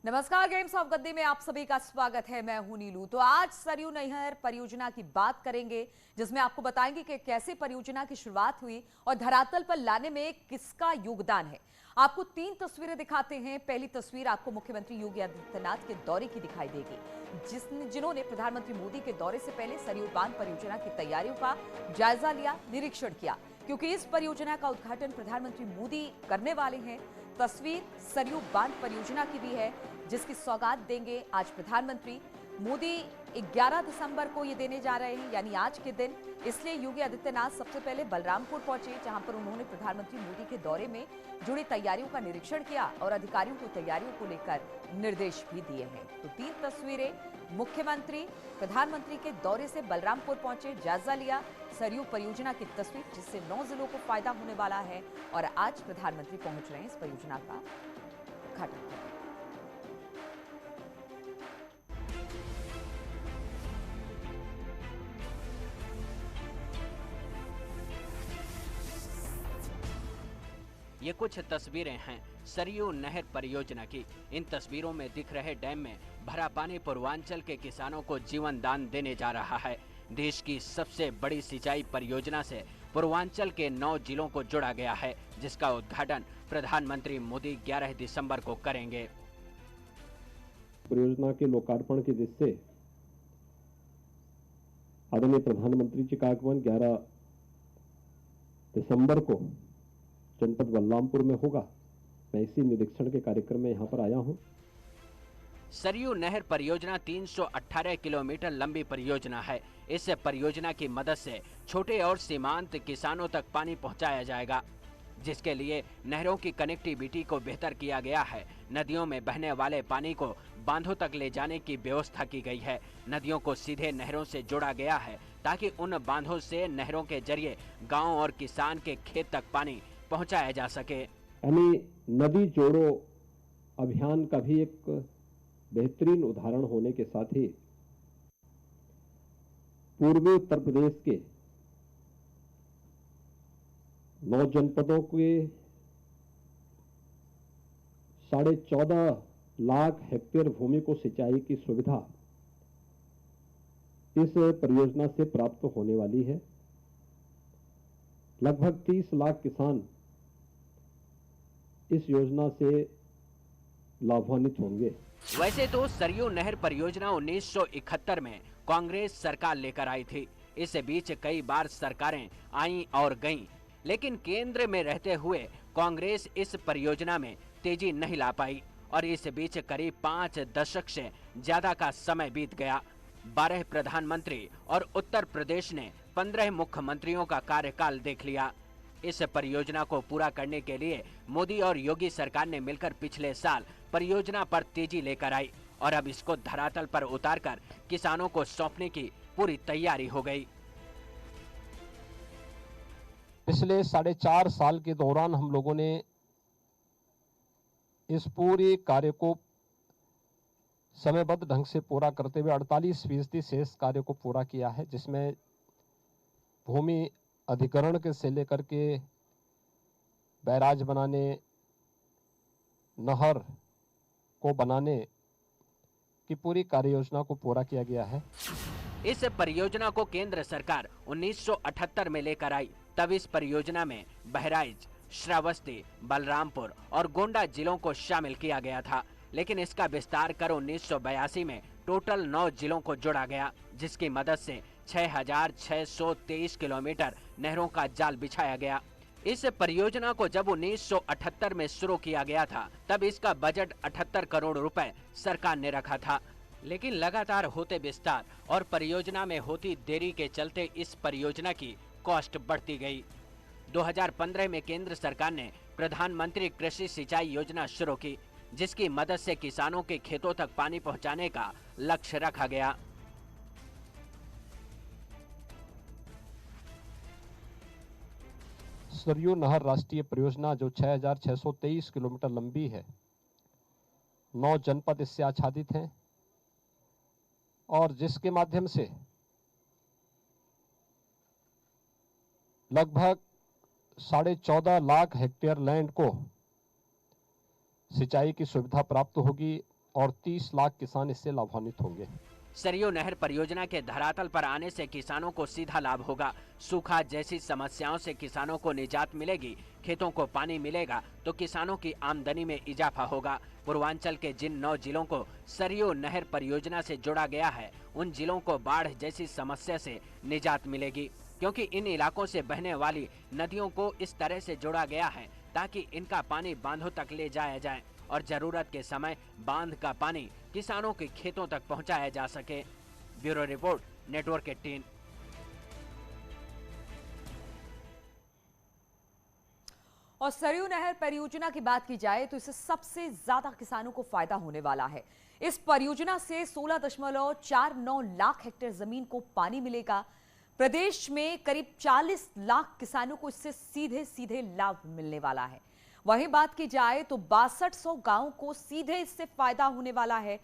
नमस्कार, games of गद्दी में आप सभी का स्वागत है। मैं हूं नीलू। तो आज सरयू नहर परियोजना की बात करेंगे, जिसमें आपको बताएंगे कि कैसे परियोजना की शुरुआत हुई और धरातल पर लाने में किसका योगदान है। आपको 3 तस्वीरें दिखाते हैं। पहली तस्वीर आपको मुख्यमंत्री योगी आदित्यनाथ के दौरे की दिखाई देगी, जिन्होंने प्रधानमंत्री मोदी के दौरे से पहले सरयू बांध परियोजना की तैयारियों का जायजा लिया, निरीक्षण किया, क्योंकि इस परियोजना का उद्घाटन प्रधानमंत्री मोदी करने वाले हैं। तस्वीर सरयू बांध परियोजना की भी है, जिसकी सौगात देंगे आज प्रधानमंत्री मोदी। 11 दिसंबर को ये देने जा रहे हैं, यानी आज के दिन। इसलिए योगी आदित्यनाथ सबसे पहले बलरामपुर पहुंचे, जहां पर उन्होंने प्रधानमंत्री मोदी के दौरे में जुड़ी तैयारियों का निरीक्षण किया और अधिकारियों को तैयारियों को लेकर निर्देश भी दिए हैं। तो 3 तस्वीरें, मुख्यमंत्री प्रधानमंत्री के दौरे से बलरामपुर पहुंचे, जायजा लिया सरयू परियोजना की तस्वीर, जिससे 9 जिलों को फायदा होने वाला है। और आज प्रधानमंत्री पहुंच रहे हैं इस परियोजना का उद्घाटन करने। ये कुछ तस्वीरें हैं सरयू नहर परियोजना की। इन तस्वीरों में दिख रहे डैम में भरा पानी पूर्वांचल के किसानों को जीवन दान देने जा रहा है। देश की सबसे बड़ी सिंचाई परियोजना से पूर्वांचल के 9 जिलों को जोड़ा गया है, जिसका उद्घाटन प्रधानमंत्री मोदी 11 दिसंबर को करेंगे। परियोजना के लोकार्पण के जिससे आदरणीय प्रधानमंत्री जी का आगमन 11 दिसंबर को जनपद बलरामपुर में होगा। मैं इसी निरीक्षण के कार्यक्रम में यहाँ पर आया हूँ। सरयू नहर परियोजना 318 किलोमीटर लंबी परियोजना है। इस परियोजना की मदद से छोटे और सीमांत किसानों तक पानी पहुँचाया जाएगा, जिसके लिए नहरों की कनेक्टिविटी को बेहतर किया गया है। नदियों में बहने वाले पानी को बांधों तक ले जाने की व्यवस्था की गई है। नदियों को सीधे नहरों से जोड़ा गया है, ताकि उन बांधों से नहरों के जरिए गाँव और किसान के खेत तक पानी पहुंचाया जा सके। यानी नदी जोड़ो अभियान का भी एक बेहतरीन उदाहरण होने के साथ ही पूर्वी उत्तर प्रदेश के 9 जनपदों के 14.5 लाख हेक्टेयर भूमि को सिंचाई की सुविधा इस परियोजना से प्राप्त होने वाली है। लगभग 30 लाख किसान इस योजना से लाभान्वित होंगे। वैसे तो सरयू नहर परियोजना 1971 में कांग्रेस सरकार लेकर आई थी। इस बीच कई बार सरकारें आईं और गईं, लेकिन केंद्र में रहते हुए कांग्रेस इस परियोजना में तेजी नहीं ला पाई और इस बीच करीब 5 दशक से ज्यादा का समय बीत गया। 12 प्रधानमंत्री और उत्तर प्रदेश ने 15 मुख्यमंत्रियों का कार्यकाल देख लिया। इस परियोजना को पूरा करने के लिए मोदी और योगी सरकार ने मिलकर पिछले साल परियोजना पर तेजी लेकर आई और अब इसको धरातल पर उतारकर किसानों को सौंपने की पूरी तैयारी हो गई। पिछले 4.5 साल के दौरान हम लोगों ने इस पूरे कार्य को समयबद्ध ढंग से पूरा करते हुए 48% शेष कार्य को पूरा किया है, जिसमें भूमि अधिग्रहण के से लेकर के बैराज बनाने, नहर को बनाने की पूरी कार्य योजना को पूरा किया गया है। इस परियोजना को केंद्र सरकार 1978 में लेकर आई। तब इस परियोजना में बहराइच, श्रावस्ती, बलरामपुर और गोंडा जिलों को शामिल किया गया था, लेकिन इसका विस्तार कर 1982 में टोटल 9 जिलों को जोड़ा गया, जिसकी मदद से 6,623 किलोमीटर नहरों का जाल बिछाया गया। इस परियोजना को जब 1978 में शुरू किया गया था, तब इसका बजट 78 करोड़ रुपए सरकार ने रखा था, लेकिन लगातार होते विस्तार और परियोजना में होती देरी के चलते इस परियोजना की कॉस्ट बढ़ती गई। 2015 में केंद्र सरकार ने प्रधानमंत्री कृषि सिंचाई योजना शुरू की, जिसकी मदद से किसानों के खेतों तक पानी पहुंचाने का लक्ष्य रखा गया। सरयू नहर राष्ट्रीय परियोजना जो 6,623 किलोमीटर लंबी है, 9 जनपद इससे आच्छादित हैं और जिसके माध्यम से लगभग 14.5 लाख हेक्टेयर लैंड को सिंचाई की सुविधा प्राप्त होगी। और 30 लाख किसान इससे लाभान्वित होंगे। सरयू नहर परियोजना के धरातल पर आने से किसानों को सीधा लाभ होगा। सूखा जैसी समस्याओं से किसानों को निजात मिलेगी, खेतों को पानी मिलेगा तो किसानों की आमदनी में इजाफा होगा। पूर्वांचल के जिन 9 जिलों को सरयू नहर परियोजना से जोड़ा गया है, उन जिलों को बाढ़ जैसी समस्या से निजात मिलेगी, क्योंकि इन इलाकों से बहने वाली नदियों को इस तरह से जोड़ा गया है ताकि इनका पानी बांधों तक ले जाया जाए और जरूरत के समय बांध का पानी किसानों के खेतों तक पहुंचाया जा सके। Bureau report, network 18। और सरयू नहर परियोजना की बात की जाए तो इससे सबसे ज्यादा किसानों को फायदा होने वाला है। इस परियोजना से 16.49 लाख हेक्टेयर जमीन को पानी मिलेगा। प्रदेश में करीब 40 लाख किसानों को इससे सीधे सीधे लाभ मिलने वाला है। वहीं बात की जाए तो 6200 गांवों को सीधे इससे फायदा होने वाला है।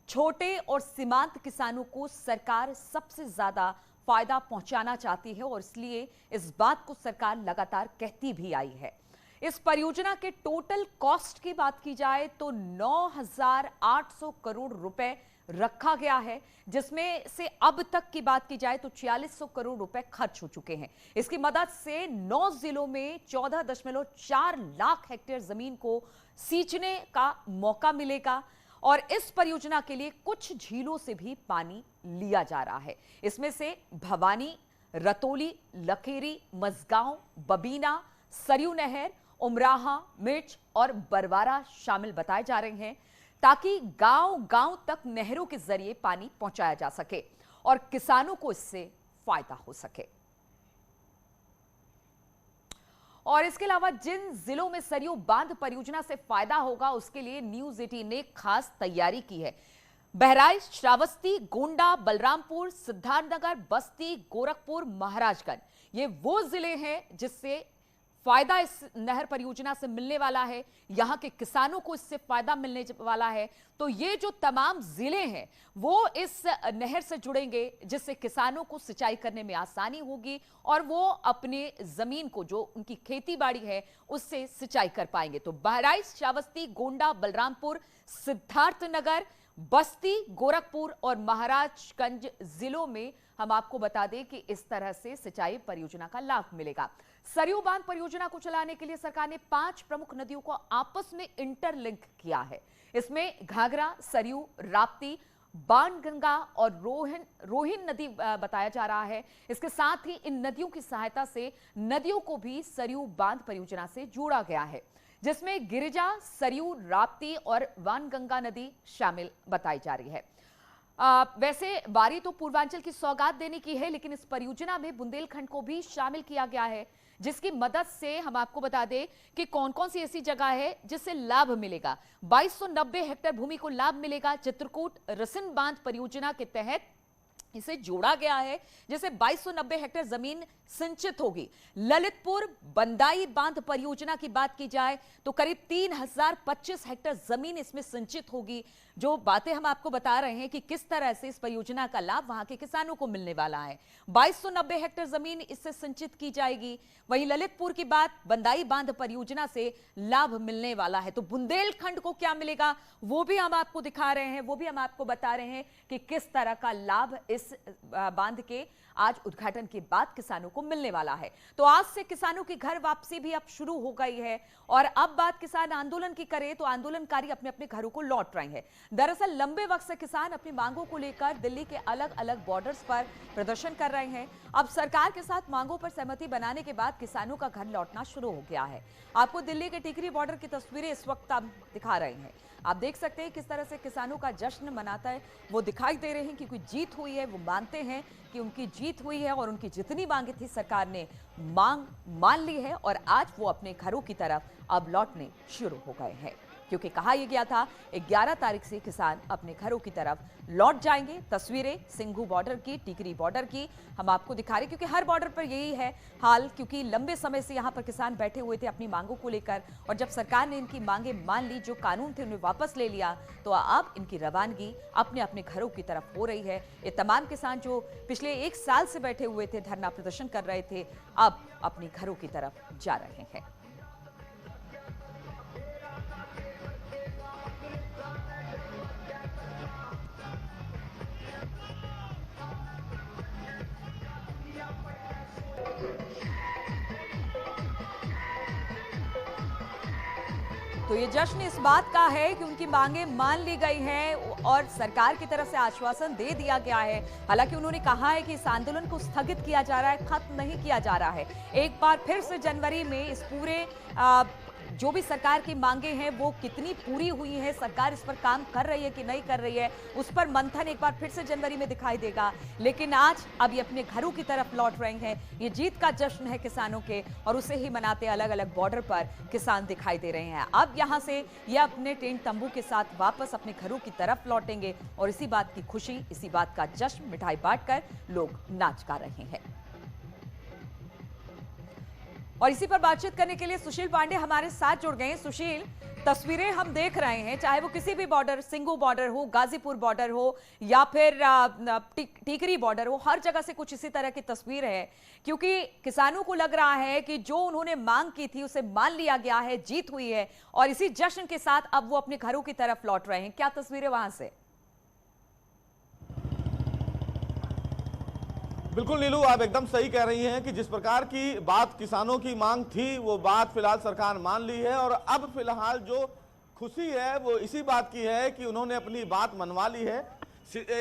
छोटे और सीमांत किसानों को सरकार सबसे ज्यादा फायदा पहुंचाना चाहती है और इसलिए इस बात को सरकार लगातार कहती भी आई है। इस परियोजना के टोटल कॉस्ट की बात की जाए तो 9,800 करोड़ रुपए रखा गया है, जिसमें से अब तक की बात की जाए तो 4600 करोड़ रुपए खर्च हो चुके हैं। इसकी मदद से 9 जिलों में 14.4 लाख हेक्टेयर जमीन को सींचने का मौका मिलेगा और इस परियोजना के लिए कुछ झीलों से भी पानी लिया जा रहा है। इसमें से भवानी, रतौली, लखेरी, मझगांव, बबीना, सरयू नहर, उमराहा, मिर्च और बरवारा शामिल बताए जा रहे हैं ताकि गांव-गांव तक नहरों के जरिए पानी पहुंचाया जा सके और किसानों को इससे फायदा हो सके। और इसके अलावा जिन जिलों में सरयू बांध परियोजना से फायदा होगा उसके लिए न्यूज 18 ने खास तैयारी की है। बहराइच, श्रावस्ती, गोंडा, बलरामपुर, सिद्धार्थनगर, बस्ती, गोरखपुर, महाराजगंज, ये वो जिले हैं जिससे फायदा इस नहर परियोजना से मिलने वाला है। यहां के किसानों को इससे फायदा मिलने वाला है। तो ये जो तमाम जिले हैं वो इस नहर से जुड़ेंगे, जिससे किसानों को सिंचाई करने में आसानी होगी और वो अपने जमीन को, जो उनकी खेती बाड़ी है, उससे सिंचाई कर पाएंगे। तो बहराइच, श्रावस्ती, गोंडा, बलरामपुर, सिद्धार्थनगर, बस्ती, गोरखपुर और महाराजगंज जिलों में हम आपको बता दें कि इस तरह से सिंचाई परियोजना का लाभ मिलेगा। सरयू बांध परियोजना को चलाने के लिए सरकार ने 5 प्रमुख नदियों को आपस में इंटरलिंक किया है। इसमें घाघरा, सरयू, राप्ती, बाणगंगा और रोहिन नदी बताया जा रहा है। इसके साथ ही इन नदियों की सहायता से नदियों को भी सरयू बांध परियोजना से जोड़ा गया है, जिसमें गिरिजा, सरयू, राप्ती और बाणगंगा नदी शामिल बताई जा रही है। वैसे बारी तो पूर्वांचल की सौगात देने की है, लेकिन इस परियोजना में बुंदेलखंड को भी शामिल किया गया है, जिसकी मदद से हम आपको बता दें कि कौन कौन सी ऐसी जगह है जिससे लाभ मिलेगा। 2290 हेक्टेयर भूमि को लाभ मिलेगा। चित्रकूट रसिन बांध परियोजना के तहत इसे जोड़ा गया है, जिसे 2290 हेक्टेयर जमीन सिंचित होगी। ललितपुर बंदाई बांध परियोजना की बात की जाए तो करीब 3025 हेक्टेयर जमीन इसमें सिंचित होगी। जो बातें हम आपको बता रहे हैं कि किस तरह से इस परियोजना का लाभ वहां के किसानों को मिलने वाला है। 2290 हेक्टेयर जमीन इससे सिंचित की जाएगी। वहीं ललितपुर की बात, बंदाई बांध परियोजना से लाभ मिलने वाला है। तो बुंदेलखंड को क्या मिलेगा वो भी हम आपको दिखा रहे हैं, वो भी हम आपको बता रहे हैं कि किस तरह का लाभ इस बांध के आज उद्घाटन के बाद किसानों को मिलने वाला है। तो आज से किसानों की घर वापसी भी अब शुरू हो गई है और अब बात किसान आंदोलन की करें तो आंदोलनकारी अपने अपने घरों को लौट रहे हैं। दरअसल लंबे वक्त से किसान अपनी मांगों को लेकर दिल्ली के अलग अलग बॉर्डर्स पर प्रदर्शन कर रहे हैं। अब सरकार के साथ मांगों पर सहमति बनाने के बाद किसानों का घर लौटना शुरू हो गया है। आपको दिल्ली के टिकरी बॉर्डर की तस्वीरें इस वक्त हम दिखा रहे हैं। आप देख सकते हैं किस तरह से किसानों का जश्न मनाता है वो दिखाई दे रहे हैं, क्योंकि जीत हुई है। वो मानते हैं कि उनकी जीत हुई है और उनकी जितनी मांगे थी सरकार ने मांग मान ली है और आज वो अपने घरों की तरफ अब लौटने शुरू हो गए हैं, क्योंकि कहा यह गया था 11 तारीख से किसान अपने घरों की तरफ लौट जाएंगे। तस्वीरें सिंघू बॉर्डर की, टिकरी बॉर्डर की हम आपको दिखा रहे हैं, क्योंकि हर बॉर्डर पर यही है हाल, क्योंकि लंबे समय से यहां पर किसान बैठे हुए थे अपनी मांगों को लेकर और जब सरकार ने इनकी मांगे मान ली, जो कानून थे उन्हें वापस ले लिया, तो अब इनकी रवानगी अपने अपने घरों की तरफ हो रही है। ये तमाम किसान जो पिछले 1 साल से बैठे हुए थे, धरना प्रदर्शन कर रहे थे, अब अपने घरों की तरफ जा रहे हैं। तो ये जश्न इस बात का है कि उनकी मांगे मान ली गई हैं और सरकार की तरफ से आश्वासन दे दिया गया है। हालांकि उन्होंने कहा है कि इस आंदोलन को स्थगित किया जा रहा है, खत्म नहीं किया जा रहा है। एक बार फिर से जनवरी में इस पूरे जो भी सरकार की मांगे हैं वो कितनी पूरी हुई है, सरकार इस पर काम कर रही है कि नहीं कर रही है, उस पर मंथन एक बार फिर से जनवरी में दिखाई देगा। लेकिन आज अब ये अपने घरों की तरफ लौट रहे हैं। ये जीत का जश्न है किसानों के और उसे ही मनाते अलग अलग बॉर्डर पर किसान दिखाई दे रहे हैं। अब यहां से ये अपने टेंट तंबू के साथ वापस अपने घरों की तरफ लौटेंगे और इसी बात की खुशी, इसी बात का जश्न मिठाई बांटकर लोग नाच गा रहे हैं। और इसी पर बातचीत करने के लिए सुशील पांडे हमारे साथ जुड़ गए हैं। सुशील, तस्वीरें हम देख रहे हैं, चाहे वो किसी भी बॉर्डर, सिंगू बॉर्डर हो, गाजीपुर बॉर्डर हो या फिर टीकरी बॉर्डर हो, हर जगह से कुछ इसी तरह की तस्वीर है। क्योंकि किसानों को लग रहा है कि जो उन्होंने मांग की थी उसे मान लिया गया है, जीत हुई है और इसी जश्न के साथ अब वो अपने घरों की तरफ लौट रहे हैं। क्या तस्वीरें वहां से? बिल्कुल नीलू, आप एकदम सही कह रही हैं कि जिस प्रकार की बात किसानों की मांग थी वो बात फिलहाल सरकार मान ली है और अब फिलहाल जो खुशी है वो इसी बात की है कि उन्होंने अपनी बात मनवा ली है।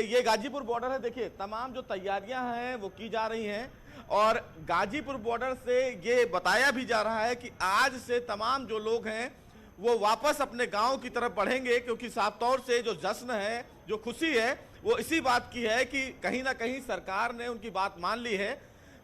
ये गाजीपुर बॉर्डर है, देखिए तमाम जो तैयारियां हैं वो की जा रही हैं और गाजीपुर बॉर्डर से ये बताया भी जा रहा है कि आज से तमाम जो लोग हैं वो वापस अपने गांव की तरफ बढ़ेंगे, क्योंकि साफ तौर से जो जश्न है, जो खुशी है वो इसी बात की है कि कहीं ना कहीं सरकार ने उनकी बात मान ली है।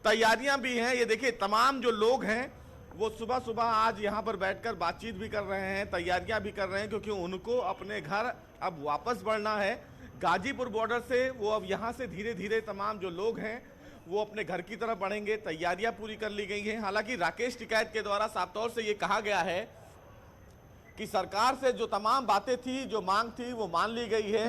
तैयारियां भी हैं, ये देखिए तमाम जो लोग हैं वो सुबह सुबह आज यहाँ पर बैठकर बातचीत भी कर रहे हैं, तैयारियां भी कर रहे हैं, क्योंकि उनको अपने घर अब वापस बढ़ना है। गाजीपुर बॉर्डर से वो अब यहाँ से धीरे धीरे तमाम जो लोग हैं वो अपने घर की तरफ बढ़ेंगे। तैयारियां पूरी कर ली गई हैं। हालांकि राकेश टिकैत के द्वारा साफ तौर से ये कहा गया है कि सरकार से जो तमाम बातें थी, जो मांग थी वो मान ली गई है।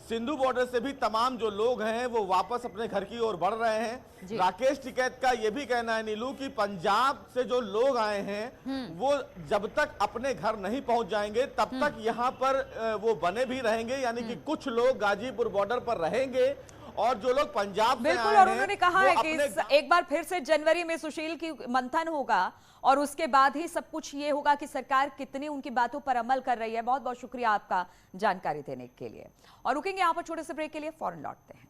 सिंधु बॉर्डर से भी तमाम जो लोग हैं वो वापस अपने घर की ओर बढ़ रहे हैं। राकेश टिकैत का ये भी कहना है नीलू कि पंजाब से जो लोग आए हैं वो जब तक अपने घर नहीं पहुंच जाएंगे तब तक यहाँ पर वो बने भी रहेंगे, यानी कि कुछ लोग गाजीपुर बॉर्डर पर रहेंगे और जो लोग पंजाब से आए हैं, और उन्होंने कहा है कि एक बार फिर से जनवरी में सुशील की मंथन होगा और उसके बाद ही सब कुछ ये होगा कि सरकार कितनी उनकी बातों पर अमल कर रही है। बहुत बहुत शुक्रिया आपका जानकारी देने के लिए। और रुकेंगे यहाँ पर छोटे से ब्रेक के लिए, फौरन लौटते हैं।